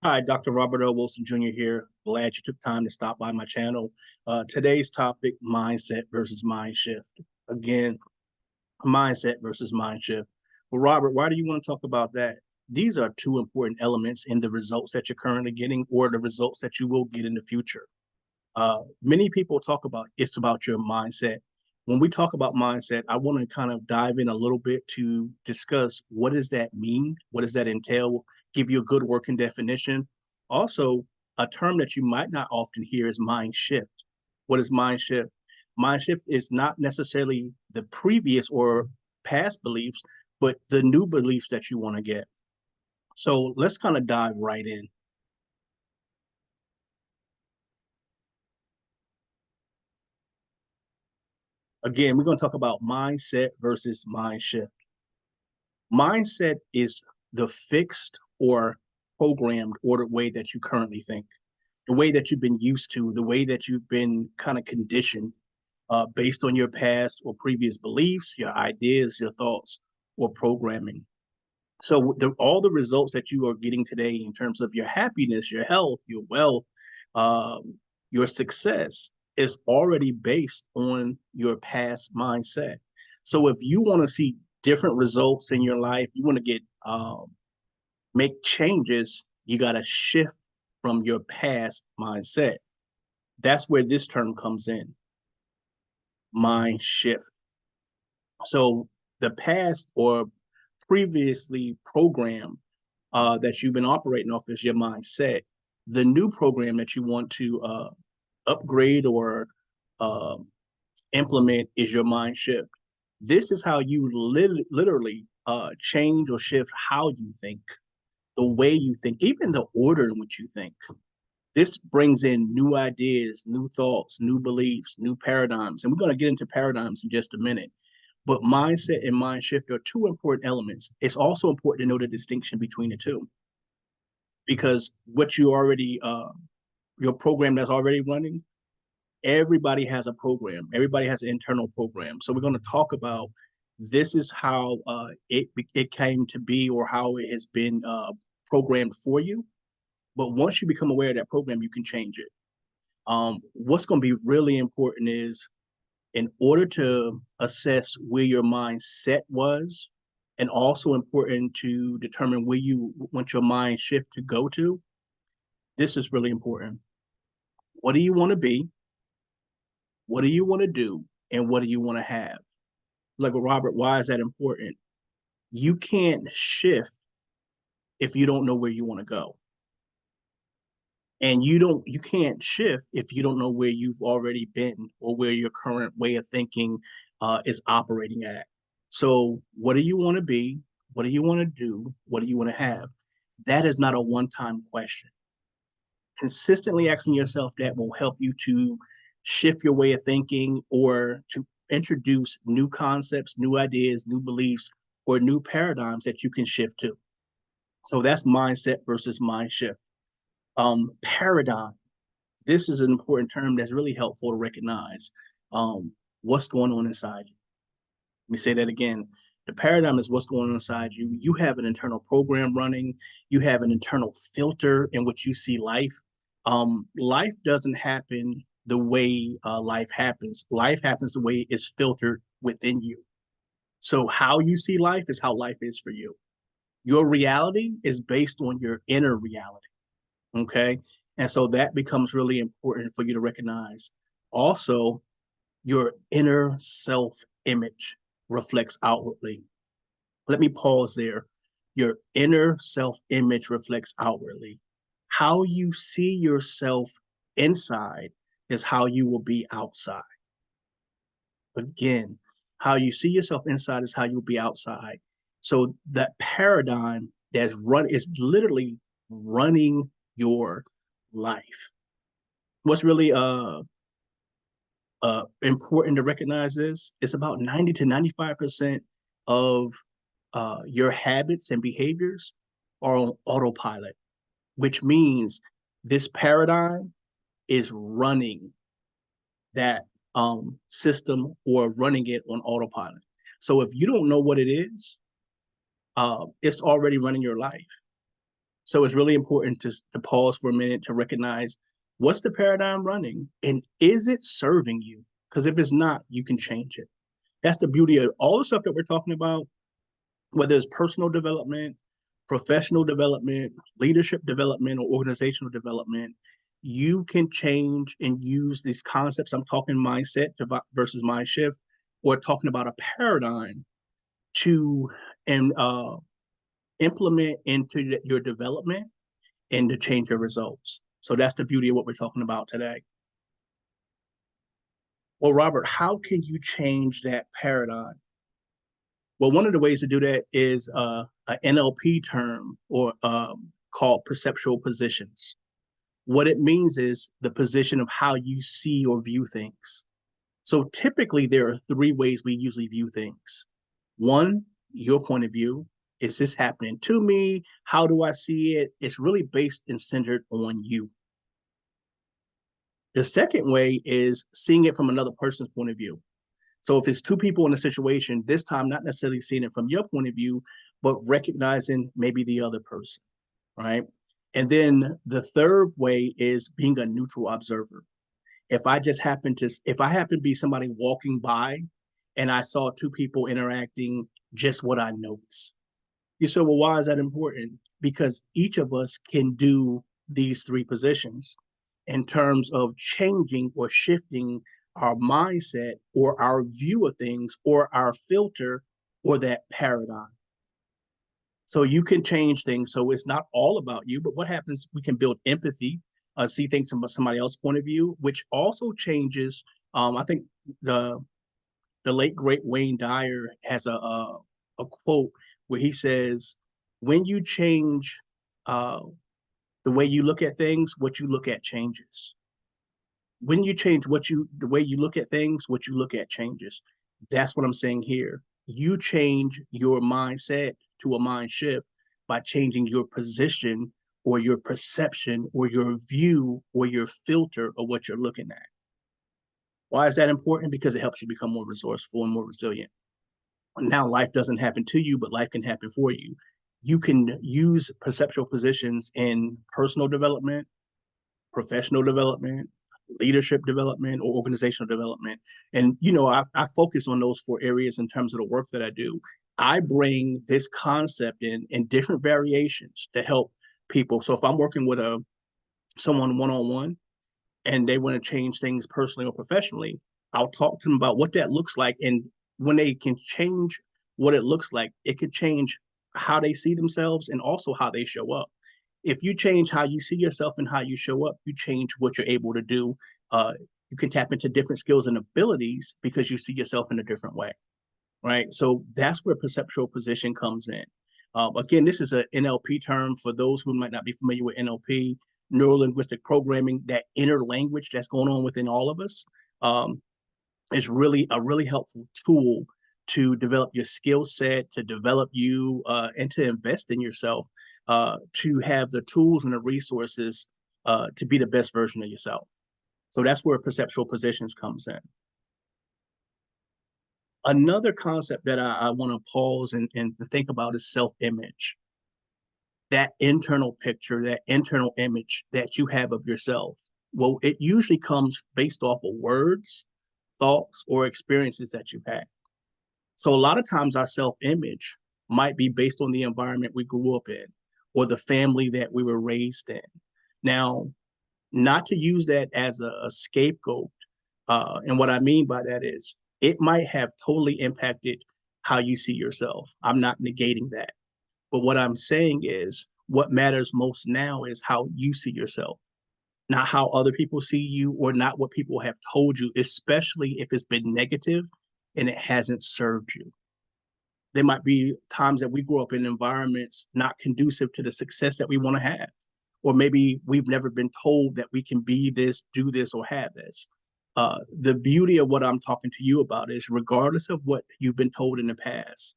Hi, Dr. Robert L. Wilson Jr. here. Glad you took time to stop by my channel. Today's topic, mindset versus mind shift. Again, mindset versus mind shift. Well, Robert, why do you want to talk about that? These are two important elements in the results that you're currently getting or the results that you will get in the future. Many people talk about it's about your mindset. When we talk about mindset, I want to kind of dive in a little bit to discuss what does that mean? What does that entail? Give you a good working definition. Also, a term that you might not often hear is mind shift. What is mind shift? Mind shift is not necessarily the previous or past beliefs, but the new beliefs that you want to get. So let's kind of dive right in. Again, we're going to talk about mindset versus mind shift. Mindset is the fixed or programmed or the way that you currently think, the way that you've been used to, the way that you've been kind of conditioned based on your past or previous beliefs, your ideas, your thoughts, or programming. So all the results that you are getting today in terms of your happiness, your health, your wealth, um, your success is already based on your past mindset. So if you want to see different results in your life, you want to get make changes, you got to shift from your past mindset. That's where this term comes in, mind shift. So the past or previously program that you've been operating off is your mindset. The new program that you want to upgrade or uh, implement is your mind shift. This is how you literally change or shift how you think, the way you think, even the order in which you think. This brings in new ideas, new thoughts, new beliefs, new paradigms. And we're going to get into paradigms in just a minute. But mindset and mind shift are two important elements. It's also important to know the distinction between the two because what you already, your program that's already running, everybody has a program. Everybody has an internal program. So we're going to talk about this is how it came to be or how it has been programmed for you. But once you become aware of that program, you can change it. What's going to be really important is in order to assess where your mindset was, and also important to determine where you want your mind shift to go to. This is really important. What do you want to be? What do you want to do? And what do you want to have? Like with Robert, why is that important? You can't shift if you don't know where you want to go. And you can't shift if you don't know where you've already been or where your current way of thinking is operating at. So what do you want to be? What do you want to do? What do you want to have? That is not a one-time question. Consistently asking yourself that will help you to shift your way of thinking or to introduce new concepts, new ideas, new beliefs, or new paradigms that you can shift to. So that's mindset versus mind shift. Paradigm. This is an important term that's really helpful to recognize. What's going on inside you? Let me say that again. The paradigm is what's going on inside you. You have an internal program running. You have an internal filter in which you see life. Life doesn't happen the way life happens. Life happens the way it's filtered within you. So how you see life is how life is for you. Your reality is based on your inner reality. Okay. And so that becomes really important for you to recognize. Also, your inner self image reflects outwardly. Let me pause there. Your inner self image reflects outwardly. How you see yourself inside is how you will be outside. Again, how you see yourself inside is how you'll be outside. So that paradigm that's run is literally running your life. What's really important to recognize this, it's about 90 to 95% of your habits and behaviors are on autopilot, which means this paradigm is running that system or running it on autopilot. So if you don't know what it is, it's already running your life. So it's really important to pause for a minute to recognize what's the paradigm running and is it serving you? Because if it's not, you can change it. That's the beauty of all the stuff that we're talking about, whether it's personal development, professional development, leadership development, or organizational development. You can change and use these concepts. I'm talking mindset versus mind shift, or talking about a paradigm to and implement into your development and to change your results. So that's the beauty of what we're talking about today. Well, Robert, how can you change that paradigm? Well, one of the ways to do that is an NLP term or called perceptual positions. What it means is the position of how you see or view things. So typically, there are three ways we usually view things. One, your point of view. Is this happening to me? How do I see it? It's really based and centered on you. The second way is seeing it from another person's point of view. So if it's two people in a situation, this time not necessarily seeing it from your point of view, but recognizing maybe the other person, right? And then the third way is being a neutral observer. If I happen to be somebody walking by and I saw two people interacting, just what I noticed. You say, well, why is that important? Because each of us can do these three positions in terms of changing or shifting our mindset or our view of things or our filter or that paradigm. So you can change things. So it's not all about you, but what happens, we can build empathy, see things from somebody else's point of view, which also changes. I think the the late great Wayne Dyer has a quote where he says, "When you change uh, the way you look at things, what you look at changes. When you change the way you look at things, what you look at changes." That's what I'm saying here. You change your mindset to a mind shift by changing your position or your perception or your view or your filter of what you're looking at. Why is that important? Because it helps you become more resourceful and more resilient. Now life doesn't happen to you, but life can happen for you. You can use perceptual positions in personal development, professional development, leadership development, or organizational development. And, I focus on those four areas in terms of the work that I do. I bring this concept in different variations to help people. So if I'm working with someone one-on-one, and they want to change things personally or professionally, I'll talk to them about what that looks like. And when they can change what it looks like, it could change how they see themselves and also how they show up. If you change how you see yourself and how you show up, you change what you're able to do. You can tap into different skills and abilities because you see yourself in a different way, right? So that's where perceptual position comes in. Again, this is an NLP term for those who might not be familiar with NLP, neuro linguistic programming, that inner language that's going on within all of us. Is really a really helpful tool to develop your skill set, to develop you, and to invest in yourself, to have the tools and the resources to be the best version of yourself. So that's where perceptual positions comes in. Another concept that I want to pause and think about is self-image. That internal picture, that internal image that you have of yourself. Well, it usually comes based off of words, thoughts, or experiences that you've had. So a lot of times our self-image might be based on the environment we grew up in or the family that we were raised in. Now, not to use that as a scapegoat. And what I mean by that is it might have totally impacted how you see yourself. I'm not negating that. But what I'm saying is what matters most now is how you see yourself, not how other people see you or not what people have told you, especially if it's been negative and it hasn't served you. There might be times that we grow up in environments not conducive to the success that we want to have. Or maybe we've never been told that we can be this, do this, or have this. The beauty of what I'm talking to you about is regardless of what you've been told in the past,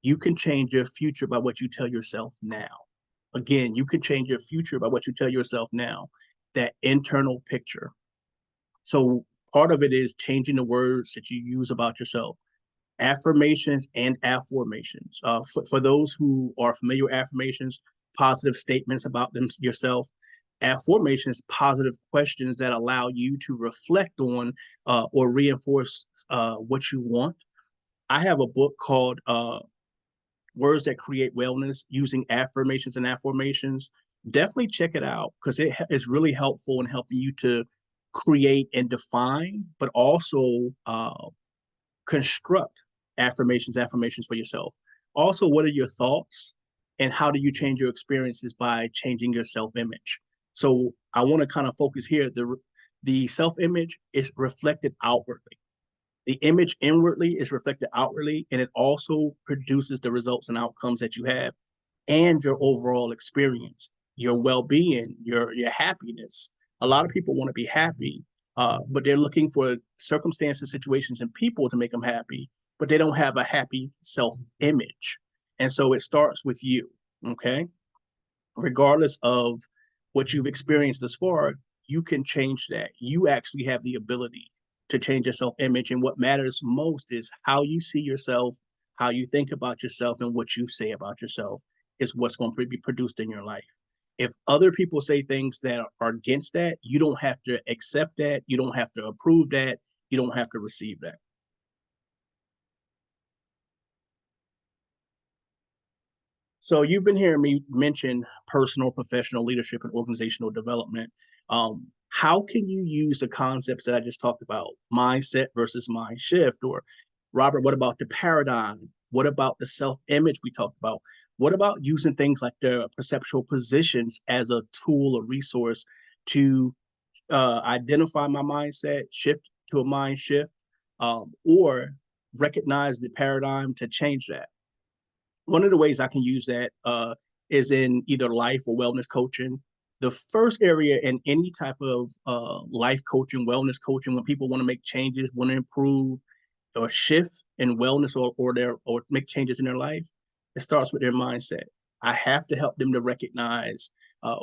you can change your future by what you tell yourself now. Again, you can change your future by what you tell yourself now, that internal picture. So part of it is changing the words that you use about yourself, affirmations and affirmations. For those who are familiar with affirmations, positive statements about yourself. Affirmations, positive questions that allow you to reflect on or reinforce what you want. I have a book called Words That Create Wellness, using affirmations and affirmations. Definitely check it out because it is really helpful in helping you to create and define, but also construct affirmations for yourself. Also, what are your thoughts and how do you change your experiences by changing your self-image? So I want to kind of focus here. The self-image is reflected outwardly. The image inwardly is reflected outwardly, and it also produces the results and outcomes that you have and your overall experience, your well-being, your happiness. A lot of people want to be happy, but they're looking for circumstances, situations, and people to make them happy, but they don't have a happy self-image. And so it starts with you, okay? Regardless of what you've experienced thus far, you can change that. You actually have the ability to change your self-image. And what matters most is how you see yourself, how you think about yourself, and what you say about yourself is what's going to be produced in your life. If other people say things that are against that, you don't have to accept that. You don't have to approve that. You don't have to receive that. So you've been hearing me mention personal, professional leadership and organizational development. How can you use the concepts that I just talked about, mindset versus mind shift? Or Robert, what about the paradigm? What about the self-image we talked about? What about using things like the perceptual positions as a tool or resource to identify my mindset, shift to a mind shift, or recognize the paradigm to change that? One of the ways I can use that is in either life or wellness coaching. The first area in any type of life coaching, wellness coaching, when people want to make changes, want to improve or shift in wellness or make changes in their life, it starts with their mindset. I have to help them to recognize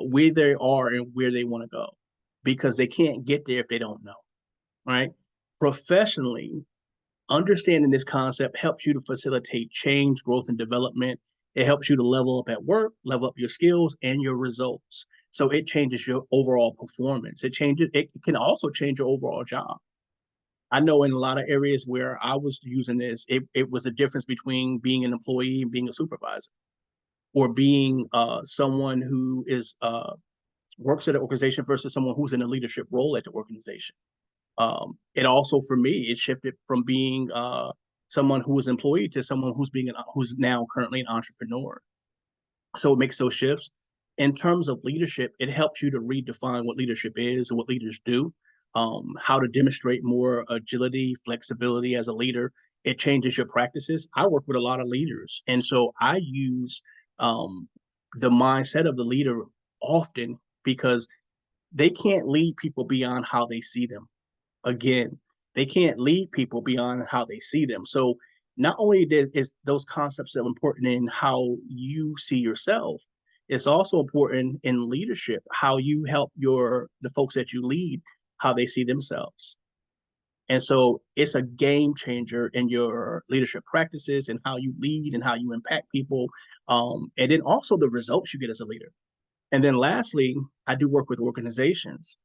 where they are and where they want to go, because they can't get there if they don't know, right? Professionally, understanding this concept helps you to facilitate change, growth, and development. It helps you to level up at work, level up your skills and your results. So it changes your overall performance. It can also change your overall job. I know in a lot of areas where I was using this, it was the difference between being an employee and being a supervisor, or being someone who is works at an organization versus someone who's in a leadership role at the organization. It also, for me, it shifted from being someone who was employed to someone who's now currently an entrepreneur. So it makes those shifts. In terms of leadership, it helps you to redefine what leadership is and what leaders do, how to demonstrate more agility, flexibility as a leader. It changes your practices. I work with a lot of leaders, and so I use the mindset of the leader often, because they can't lead people beyond how they see them. Again, they can't lead people beyond how they see them. So not only is those concepts are important in how you see yourself, it's also important in leadership, how you help the folks that you lead, how they see themselves. And so it's a game changer in your leadership practices and how you lead and how you impact people. And then also the results you get as a leader. And then lastly, I do work with organizations.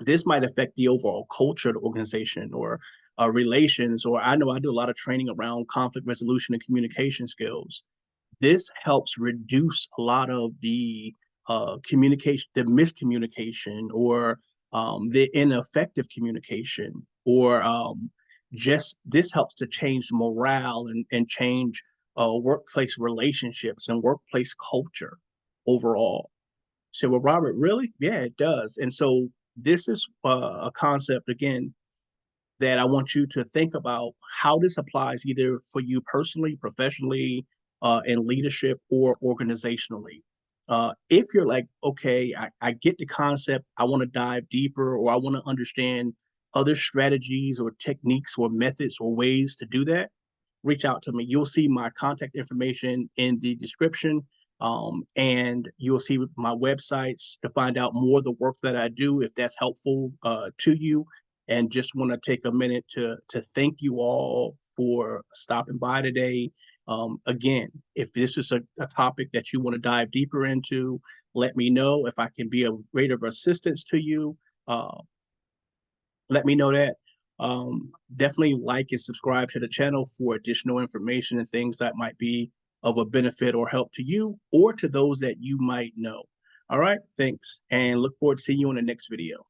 This might affect the overall culture of the organization, or relations, or I know I do a lot of training around conflict resolution and communication skills. This helps reduce a lot of the communication, the miscommunication, or the ineffective communication, or just this helps to change morale and change workplace relationships and workplace culture overall. So, well, Robert, really? Yeah, it does. And so this is a concept, again, that I want you to think about how this applies either for you personally, professionally, in leadership, or organizationally. If you're like, okay, I get the concept, I want to dive deeper, or I want to understand other strategies or techniques or methods or ways to do that, reach out to me. You'll see my contact information in the description, and you'll see my websites to find out more of the work that I do, if that's helpful to you. And just want to take a minute to thank you all for stopping by today Again, if this is a topic that you want to dive deeper into, let me know. If I can be of greater assistance to you, uh, let me know that. Definitely like and subscribe to the channel for additional information and things that might be of a benefit or help to you or to those that you might know. All right, thanks, and look forward to seeing you in the next video.